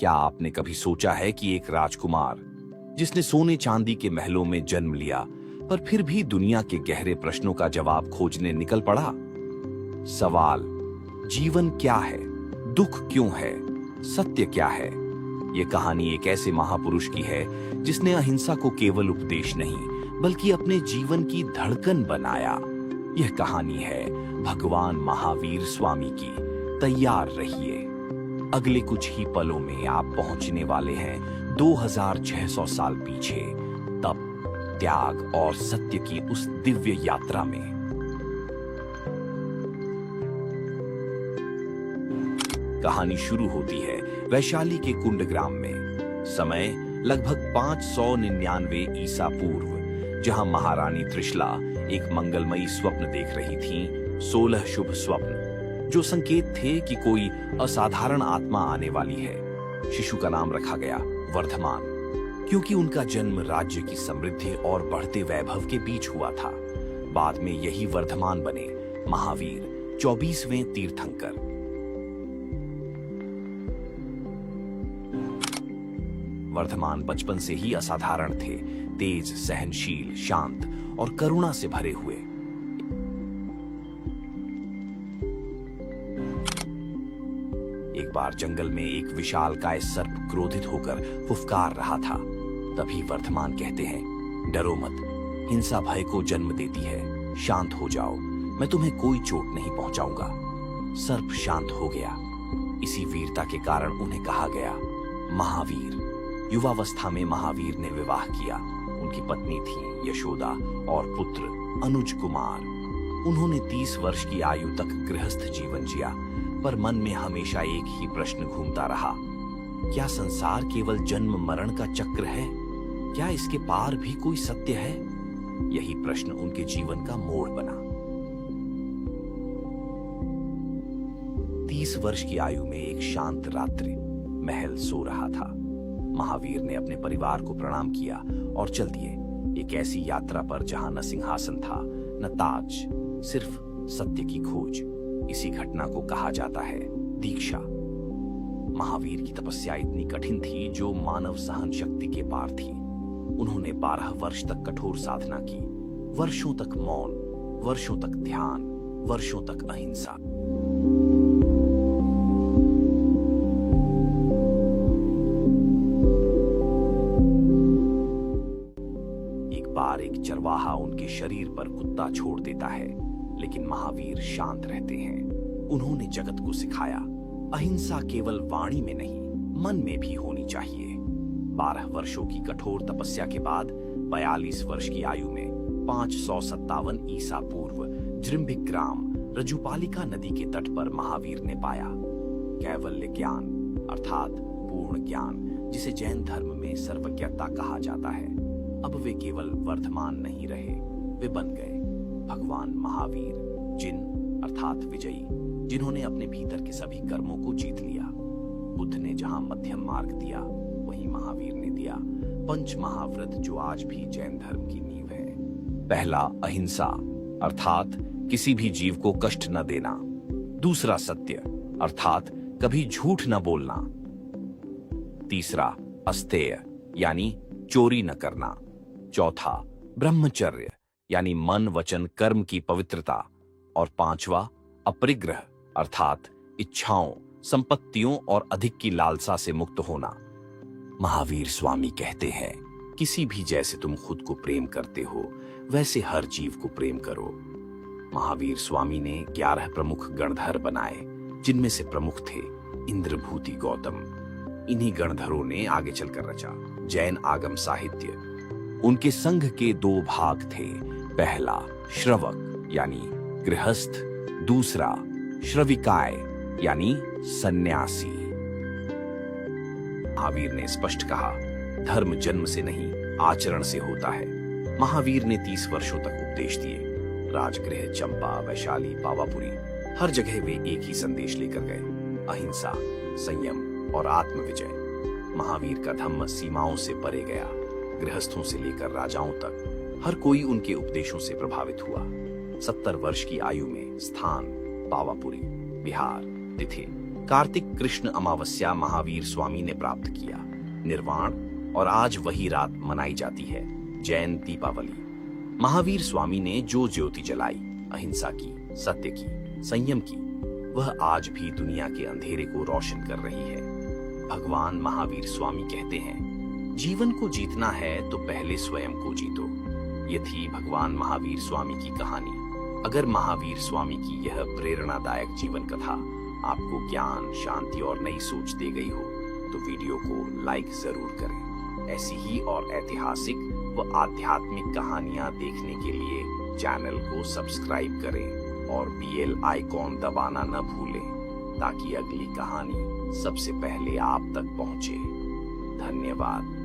क्या आपने कभी सोचा है कि एक राजकुमार जिसने सोने चांदी के महलों में जन्म लिया पर फिर भी दुनिया के गहरे प्रश्नों का जवाब खोजने निकल पड़ा? सवाल, जीवन क्या है, दुख क्यों है, सत्य क्या है? ये कहानी एक ऐसे महापुरुष की है जिसने अहिंसा को केवल उपदेश नहीं बल्कि अपने जीवन की धड़कन बनाया। यह कहानी है भगवान महावीर स्वामी की। तैयार रहिए, अगले कुछ ही पलों में आप पहुंचने वाले हैं 2600 साल पीछे, तप, त्याग और सत्य की उस दिव्य यात्रा में। कहानी शुरू होती है वैशाली के कुंड ग्राम में। समय लगभग 599 ईसा पूर्व, जहां महारानी त्रिशला एक मंगलमयी स्वप्न देख रही थीं। 16 शुभ स्वप्न जो संकेत थे कि कोई असाधारण आत्मा आने वाली है। शिशु का नाम रखा गया वर्धमान, क्योंकि उनका जन्म राज्य की समृद्धि और बढ़ते वैभव के बीच हुआ था। बाद में यही वर्धमान बने महावीर, 24वें तीर्थंकर। वर्धमान बचपन से ही असाधारण थे, तेज, सहनशील, शांत और करुणा से भरे हुए। एक बार जंगल में एक विशालकाय सर्प क्रोधित होकर फुफकार रहा था। तभी वर्धमान कहते हैं, डरो मत, हिंसा भय को जन्म देती है, शांत हो जाओ, मैं तुम्हें कोई चोट नहीं पहुंचाऊंगा। सर्प शांत हो गया। इसी वीरता के कारण उन्हें कहा गया महावीर। युवावस्था में महावीर ने विवाह किया। उनकी पत्नी थी यशोदा और पुत्र अनुज कुमार। उन्होंने 30 वर्ष की आयु तक गृहस्थ जीवन जिया, पर मन में हमेशा एक ही प्रश्न घूमता रहा, क्या संसार केवल जन्म मरण का चक्र है? क्या इसके पार भी कोई सत्य है? यही प्रश्न उनके जीवन का मोड़ बना। 30 वर्ष की आयु में एक शांत रात्रि महल सो रहा था। महावीर ने अपने परिवार को प्रणाम किया और चल दिए एक ऐसी यात्रा पर जहां न सिंहासन था न ताज, सिर्फ सत्य की खोज। इसी घटना को कहा जाता है दीक्षा। महावीर की तपस्या इतनी कठिन थी जो मानव सहन शक्ति के पार थी। उन्होंने 12 वर्ष तक कठोर साधना की, वर्षों तक मौन, वर्षों तक ध्यान, वर्षों तक अहिंसा। एक बार एक चरवाहा उनके शरीर पर कुत्ता छोड़ देता है, लेकिन महावीर शांत रहते हैं। उन्होंने जगत को सिखाया, अहिंसा केवल वाणी में नहीं, मन में भी होनी चाहिए। 12 वर्षों की कठोर तपस्या के बाद 42 वर्ष की आयु में 557 ईसा पूर्व जृंभिक ग्राम रजुपालिका नदी के तट पर महावीर ने पाया कैवल्य ज्ञान, अर्थात पूर्ण ज्ञान, जिसे जैन धर्म में सर्वज्ञता कहा जाता है। अब वे केवल वर्धमान नहीं रहे, वे बन गए भगवान महावीर, अर्थात विजयी, जिन्होंने अपने भीतर के सभी कर्मों को जीत लिया। बुद्ध ने जहां मध्यम मार्ग दिया, वहीं महावीर ने दिया पंच महाव्रत, जो आज भी जैन धर्म की नींव है। पहला, अहिंसा, अर्थात किसी भी जीव को कष्ट न देना। दूसरा, सत्य, अर्थात कभी झूठ न बोलना। तीसरा, अस्तेय, यानी चोरी न करना। चौथा, ब्रह्मचर्य, यानी मन, वचन, कर्म की पवित्रता। और पांचवा, अपरिग्रह, अर्थात इच्छाओं, संपत्तियों और अधिक की लालसा से मुक्त होना। महावीर स्वामी कहते हैं, किसी भी जैसे तुम खुद को प्रेम करते हो वैसे हर जीव को प्रेम करो। महावीर स्वामी ने 11 प्रमुख गणधर बनाए, जिनमें से प्रमुख थे इंद्रभूति गौतम। इन्हीं गणधरों ने आगे चलकर रचा जैन आगम साहित्य। उनके संघ के 2 भाग थे, पहला श्रवक यानी गृहस्थ, दूसरा श्रविकाय यानी सन्यासी। महावीर ने स्पष्ट कहा, धर्म जन्म से नहीं आचरण से होता है। महावीर ने 30 वर्षों तक उपदेश दिए। राजगृह, चंपा, वैशाली, पावापुरी, हर जगह वे एक ही संदेश लेकर गए, अहिंसा, संयम और आत्मविजय। महावीर का धम्म सीमाओं से परे गया। गृहस्थों से लेकर राजाओं तक हर कोई उनके उपदेशों से प्रभावित हुआ। 70 वर्ष की आयु में स्थान पावापुरी, बिहार, तिथि कार्तिक कृष्ण अमावस्या महावीर स्वामी ने प्राप्त किया निर्वाण, और आज वही रात मनाई जाती है जैन दीपावली। महावीर स्वामी ने जो ज्योति जलाई अहिंसा की, सत्य की, संयम की, वह आज भी दुनिया के अंधेरे को रोशन कर रही है। भगवान महावीर स्वामी कहते हैं, जीवन को जीतना है तो पहले स्वयं को जीतो। ये थी भगवान महावीर स्वामी की कहानी। अगर महावीर स्वामी की यह प्रेरणादायक जीवन कथा आपको ज्ञान, शांति और नई सोच दे गई हो तो वीडियो को लाइक जरूर करें। ऐसी ही और ऐतिहासिक व आध्यात्मिक कहानियां देखने के लिए चैनल को सब्सक्राइब करें और बेल आइकॉन दबाना न भूलें ताकि अगली कहानी सबसे पहले आप तक पहुंचे। धन्यवाद।